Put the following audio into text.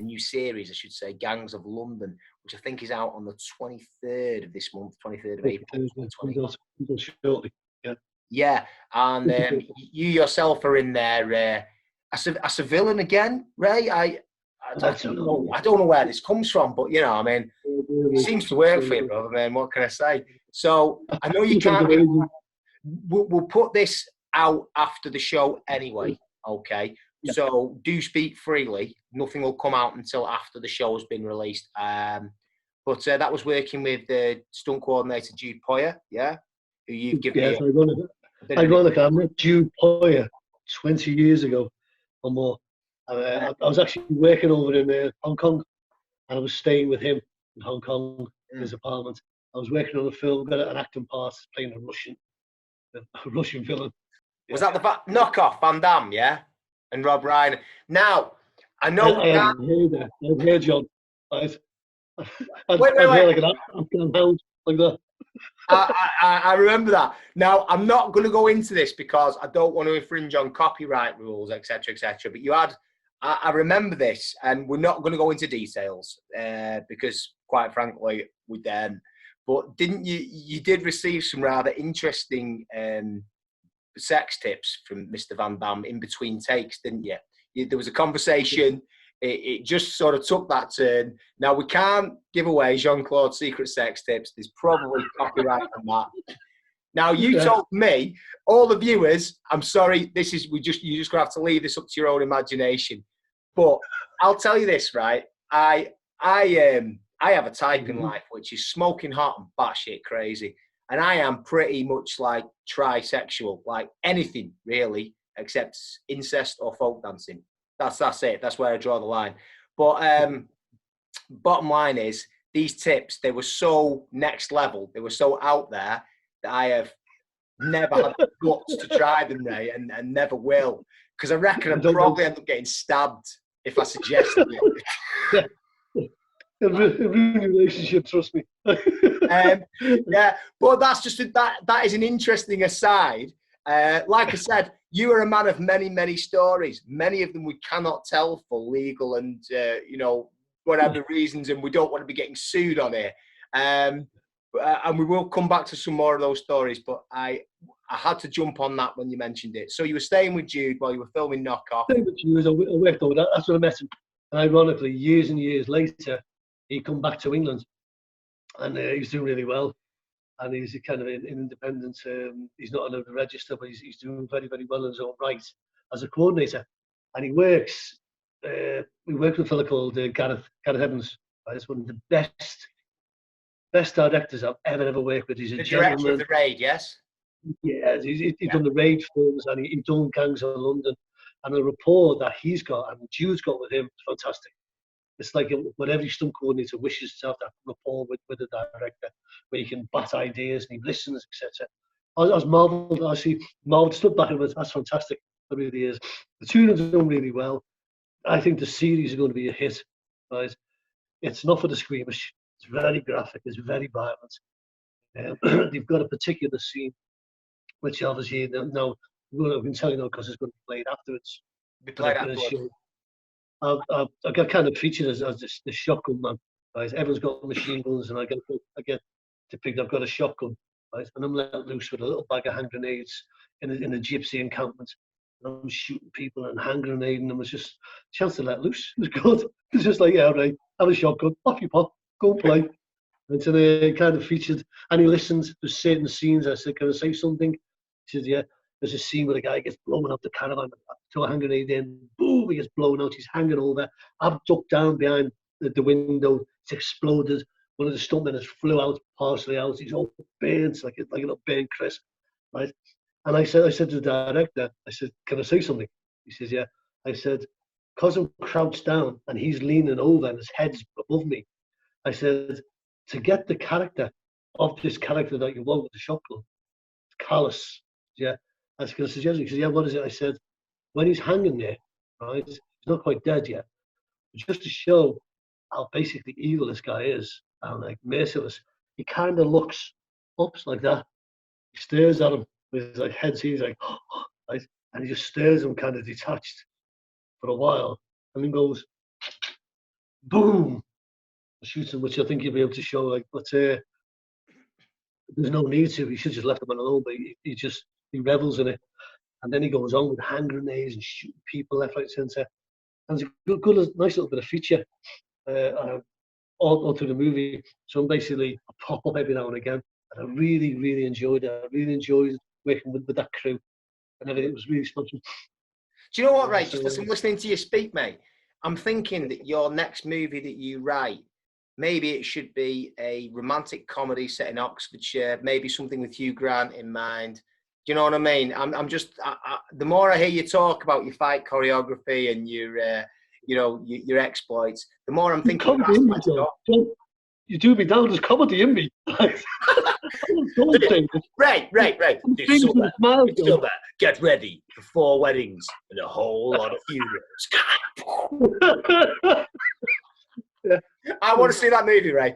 new series, I should say, Gangs of London, which I think is out on the 23rd of this month, 23rd of April, 2020. Shortly. Yeah, and you yourself are in there as a villain again, Ray. I don't know where this comes from, but you know, I mean, it seems to work for you, brother. Man, what can I say? So I know you can't. We'll put this out after the show anyway. Okay, so do speak freely. Nothing will come out until after the show has been released. But that was working with the stunt coordinator Jude Poyer, who you've given me. Ironic, I met Jude Poyer 20 years ago or more. I was actually working over in Hong Kong, and I was staying with him in Hong Kong in his apartment. I was working on a film, got an acting part, playing a Russian villain. Was that the knockoff Van Damme, and Rob Ryan? Now, I know I've heard John. Wait. Like an hound, like that. I remember that. Now, I'm not going to go into this because I don't want to infringe on copyright rules, etc., etc. But I remember this, and we're not going to go into details because, quite frankly, we don't. But didn't you did receive some rather interesting sex tips from Mr. Van Damme in between takes, didn't you? There was a conversation. It just sort of took that turn. Now, we can't give away Jean-Claude's secret sex tips. There's probably copyright on that. Now, you told me, all the viewers, I'm sorry, you just going to have to leave this up to your own imagination. But I'll tell you this, right? I have a type in life which is smoking hot and batshit crazy. And I am pretty much like trisexual, like anything really, except incest or folk dancing. That's it. That's where I draw the line. But bottom line is, these tips, they were so next level. They were so out there that I have never had the guts to try them, Ray, and never will. Because I reckon I'd probably end up getting stabbed if I suggested it. A ruin relationship, trust me. But that's just that is an interesting aside. Like I said, you are a man of many, many stories. Many of them we cannot tell for legal and whatever reasons, and we don't want to be getting sued on it. And we will come back to some more of those stories. But I had to jump on that when you mentioned it. So you were staying with Jude while you were filming Knockoff. I worked over that. That's when I met him. And ironically, years and years later, he come back to England, and he was doing really well. And he's kind of in independent. He's not on the register, but he's doing very, very well in his own right as a coordinator. And he works. We worked with a fellow called Gareth Evans. He's one of the best directors I've ever worked with. He's a director of The Raid, yes. Yeah, he's done the Raid films, and he's done Gangs of London. And the rapport that he's got and Jude's got with him is fantastic. It's like what every stunt coordinator wishes to have, that rapport with the director, where you can bat ideas and he listens, etc. I was marvelled. Marvelled, stood back and went, that's fantastic. It really is. The two of them done really well. I think the series is going to be a hit. Right? It's not for the squeamish. It's very graphic. It's very violent. They've got a particular scene, which obviously now I can tell you now because it's going to be played afterwards. Be played afterwards. I got kind of featured as the shotgun man. Right? Everyone's got machine guns, and I get depicted. I've got a shotgun, right? And I'm let loose with a little bag of hand grenades in a gypsy encampment. And I'm shooting people and hand grenading them. It's just a chance to let loose. It was good. It's just like, yeah, right, have a shotgun, off you pop, go and play. And so they kind of featured, and he listened to certain scenes. I said, can I say something? He said, yeah. There's a scene where the guy gets blown up the caravan, throw a hand grenade in, boom, he gets blown out, he's hanging over. I've ducked down behind the window, it's exploded. One of the stuntmen has flew out, partially out, he's all burnt, like a little burnt crisp, right? And I said to the director, I said, can I say something? He says, yeah. I said, because I'm crouched down and he's leaning over and his head's above me, I said, to get the character of this character that you want with the shotgun, callous, yeah. I was going to suggest it. He said, yeah, what is it? I said, when he's hanging there, right, he's not quite dead yet, but just to show how basically evil this guy is and like merciless, he kind of looks up like that. He stares at him with his like head, he's like, right, and he just stares him kind of detached for a while, and then goes, boom, shooting, which I think you'll be able to show. Like, but there's no need to. He should just left him alone, but he revels in it. And then he goes on with hand grenades and shooting people left, right, centre. And it's a good, nice little bit of feature all through the movie. So I'm basically a Paul every now and again. And I really, really enjoyed it. I really enjoyed working with that crew and everything. It was really special. Do you know what, Ray? Just I'm listening to you speak, mate. I'm thinking that your next movie that you write, maybe it should be a romantic comedy set in Oxfordshire, maybe something with Hugh Grant in mind. Do you know what I mean? I'm just the more I hear you talk about your fight choreography and your exploits, the more I'm thinking. You do me down as comedy in me. Right. Silver, get ready for 4 weddings and a whole lot of funerals. I want to see that movie, Ray.